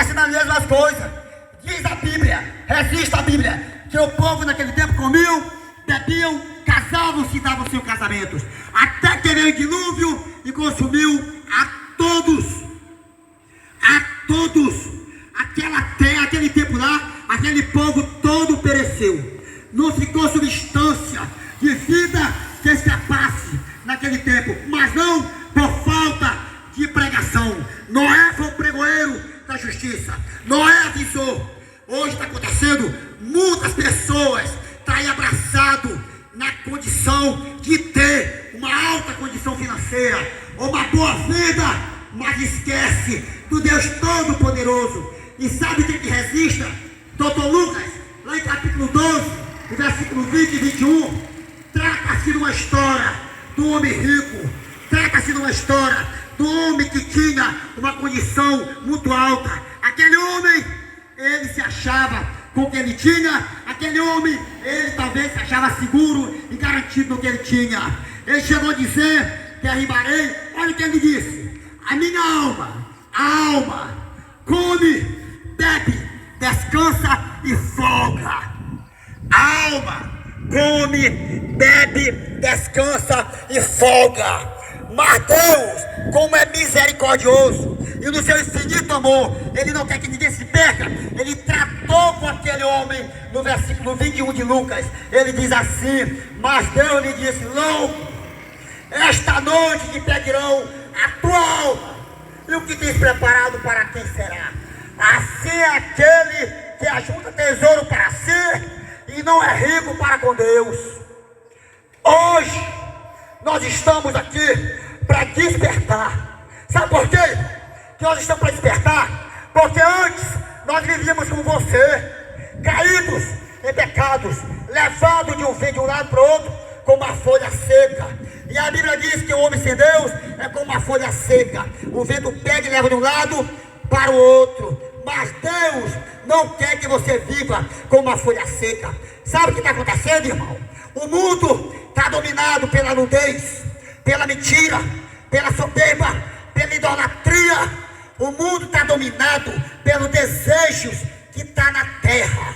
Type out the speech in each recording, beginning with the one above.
acontecendo as mesmas coisas. Diz a Bíblia, resiste a Bíblia, que o povo naquele tempo comiam, bebiam, casavam-se e davam seus casamentos. Até que veio o dilúvio e consumiu a todos. A todos. Aquela terra, aquele tempo lá, aquele povo todo pereceu. Não ficou substância de vida que escapasse naquele tempo. Mas não por falta de pregação. Noé foi o pregoeiro da justiça. Noé avisou. Hoje está acontecendo, muitas pessoas estão aí abraçado na condição de ter uma alta condição financeira, uma boa vida, mas esquece do Deus Todo-Poderoso. E sabe o que resista? Doutor Lucas, lá em capítulo 12, versículo 20 e 21, trata-se de uma história do homem rico, trata-se de uma história do homem que tinha uma condição muito alta. Aquele homem, ele se achava com o que ele tinha, aquele homem, ele talvez se achava seguro e garantido no que ele tinha. Ele chegou a dizer que arribarei, olha o que ele disse: a minha alma, come, bebe, descansa e folga. Alma, come, bebe, descansa e folga. Mas Deus, como é misericordioso e no seu infinito amor, Ele não quer que ninguém se perca. Ele tratou com aquele homem no versículo 21 de Lucas. Ele diz assim: mas Deus lhe disse: louco, esta noite te pedirão a tua alma, e o que tens preparado para quem será? Assim é aquele que ajunta tesouro para si e não é rico para com Deus. Hoje nós estamos aqui para despertar. Sabe por quê que nós estamos para despertar? Porque antes nós vivíamos como você, caídos em pecados, levados de um lado para o outro, como uma folha seca. E a Bíblia diz que o homem sem Deus é como uma folha seca. O vento pega e leva de um lado para o outro. Mas Deus não quer que você viva como uma folha seca. Sabe o que está acontecendo, irmão? O mundo está dominado pela nudez, pela mentira, pela soberba, pela idolatria. O mundo está dominado pelos desejos que está na terra.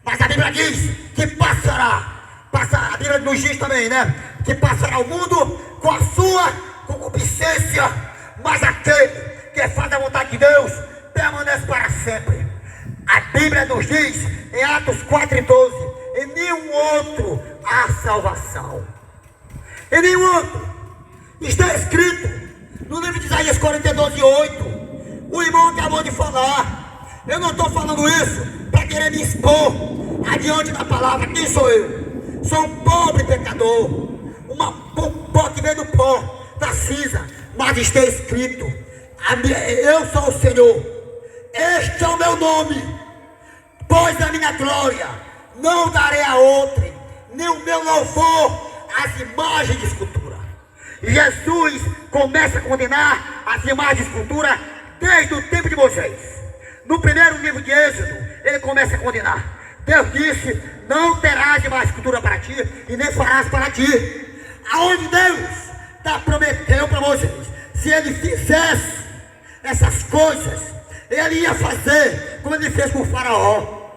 Mas a Bíblia diz que passará. A Bíblia nos diz também, né? Que passará o mundo com a sua concupiscência. Mas aquele que faz a vontade de Deus permanece para sempre. A Bíblia nos diz em Atos 4:12: em nenhum outro há salvação. Em nenhum outro. Está escrito no livro de Isaías 42:8. O irmão acabou de falar. Eu não estou falando isso para querer me expor adiante da palavra. Quem sou eu? Sou um pobre pecador, um pó que vem do pó, da cinza. Mas está escrito: eu sou o Senhor, este é o meu nome, pois a minha glória não darei a outrem, nem o meu louvor às imagens de escultura. Jesus começa a condenar as imagens de escultura desde o tempo de Moisés. No primeiro livro de Êxodo, ele começa a condenar. Deus disse: não terás mais escultura para ti, e nem farás para ti. Aonde Deus prometeu para Moisés, se ele fizesse essas coisas, ele ia fazer como ele fez com o faraó.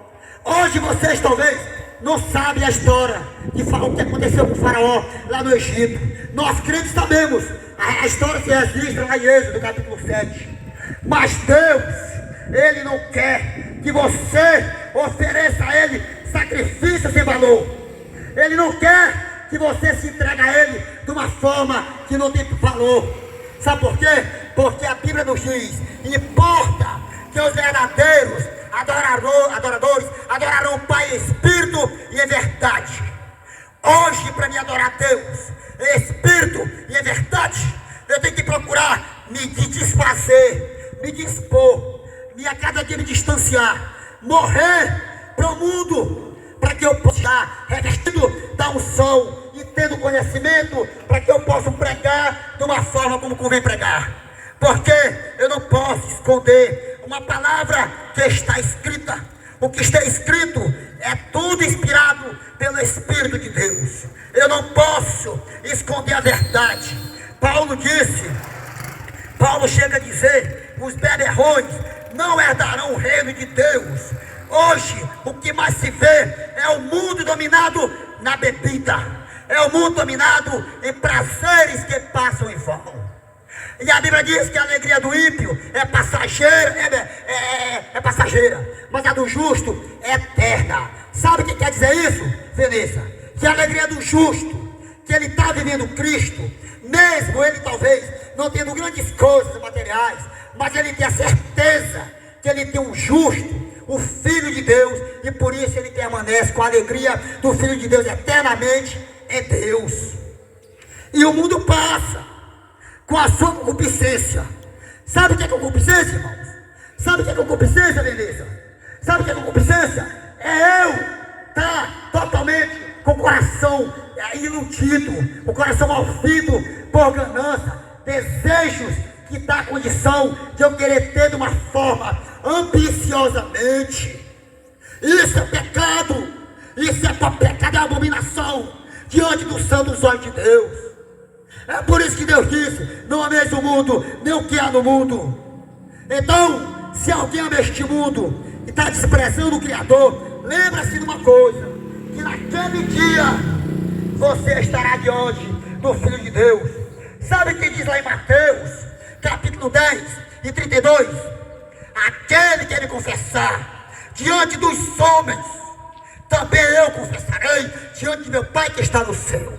Hoje vocês talvez não sabem a história de o que aconteceu com o faraó lá no Egito. Nós crentes sabemos, a história se registra lá em Êxodo capítulo 7. Mas Deus, Ele não quer que você ofereça a Ele sacrifício sem valor. Ele não quer que você se entregue a Ele de uma forma que não tem valor. Sabe por quê? Porque a Bíblia nos diz: importa que os verdadeiros adoradores adorarão o Pai em espírito e em verdade. Hoje, para me adorar a Deus em espírito e em verdade, eu tenho que procurar me desfazer, me dispor, a cada dia me distanciar, morrer para o mundo, para que eu possa estar revestido da unção e tendo conhecimento, para que eu possa pregar de uma forma como convém pregar. Porque eu não posso esconder uma palavra que está escrita. O que está escrito é tudo inspirado pelo Espírito de Deus. Eu não posso esconder a verdade. Paulo chega a dizer: os beberrões não herdarão o reino de Deus. Hoje, o que mais se vê é o mundo dominado na bebida, é o mundo dominado em prazeres que passam em vão. E a Bíblia diz que a alegria do ímpio é passageira, passageira, mas a do justo é eterna. Sabe o que quer dizer isso, Vanessa? Que a alegria do justo, que ele está vivendo Cristo, mesmo ele talvez não tendo grandes coisas materiais, mas ele tem a certeza que ele tem um justo, o Filho de Deus, e por isso ele permanece com a alegria do Filho de Deus eternamente em Deus. E o mundo passa com a sua concupiscência. Sabe o que é concupiscência, irmãos? Sabe o que é concupiscência, beleza? Sabe o que é concupiscência? É eu estar totalmente com o coração iludido, o coração malfido por ganância, desejos que dá condição de eu querer ter de uma forma ambiciosamente. Isso é pecado. Isso é pecado, é abominação diante do santo dos olhos de Deus. É por isso que Deus disse: não ameis o mundo, nem o que há no mundo. Então, se alguém ama este mundo e está desprezando o Criador, lembra-se de uma coisa: que naquele dia você estará diante do Filho de Deus. Sabe o que diz lá em Mateus, capítulo 10 e 32? Aquele que me confessar diante dos homens, também eu confessarei diante de meu Pai que está no céu.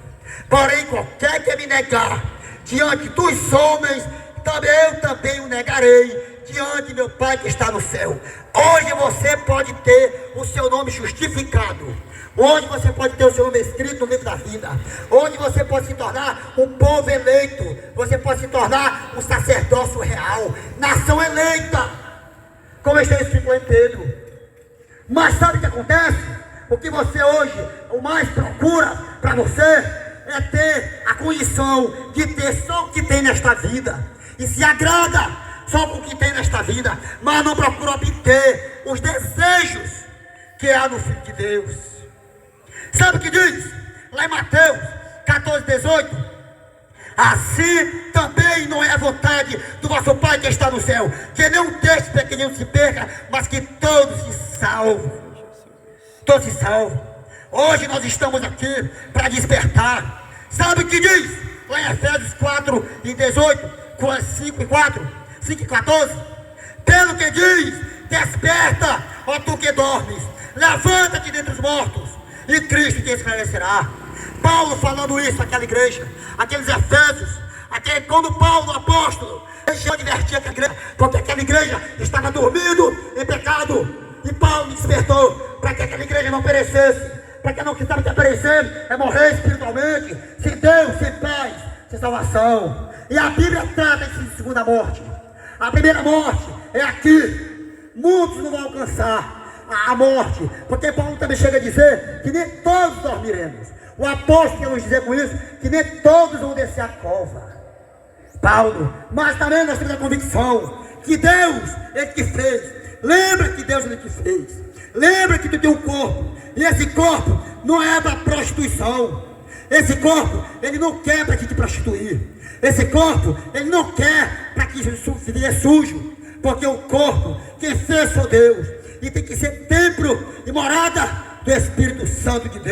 Porém, qualquer que me negar diante dos homens, eu também o negarei diante de meu Pai que está no céu. Hoje você pode ter o seu nome justificado. Hoje você pode ter o seu nome escrito no livro da vida. Hoje você pode se tornar um povo eleito. Você pode se tornar um sacerdócio real, nação eleita, como está escrito em Pedro. Mas sabe o que acontece? O que você hoje o mais procura para você é ter a condição de ter só o que tem nesta vida, e se agrada só com o que tem nesta vida, mas não procura obter os desejos que há no Filho de Deus. Sabe o que diz lá em Mateus 14, 18? Assim também não é a vontade do vosso Pai que está no céu, que nenhum destes pequeninos se perca, mas que todos se salvem. Todos se salvem. Hoje nós estamos aqui para despertar. Sabe o que diz lá em Efésios 4 e 18, 5 e 14? Pelo que diz: desperta, ó tu que dormes, levanta-te dentre os mortos, e Cristo te esclarecerá. Paulo falando isso àquela igreja, aqueles Efésios, quando Paulo, o apóstolo, deixou de advertir aquela igreja, porque aquela igreja estava dormindo em pecado, e Paulo despertou para que aquela igreja não perecesse. Para quem não sabe que é perecer, é morrer espiritualmente, sem Deus, sem paz, sem salvação. E a Bíblia trata de segunda morte. A primeira morte é aqui. Muitos não vão alcançar a morte, porque Paulo também chega a dizer que nem todos dormiremos. O apóstolo quer nos dizer com isso que nem todos vão descer a cova. Paulo, mas também nós temos a convicção que Deus, Ele que fez. Lembra que Deus Ele que fez. Lembra que tu tem um corpo, e esse corpo não é para prostituição. Esse corpo, ele não quer para te prostituir. Esse corpo, ele não quer para que se vier sujo, porque o corpo, quem fez foi Deus, e tem que ser templo e morada do Espírito Santo de Deus.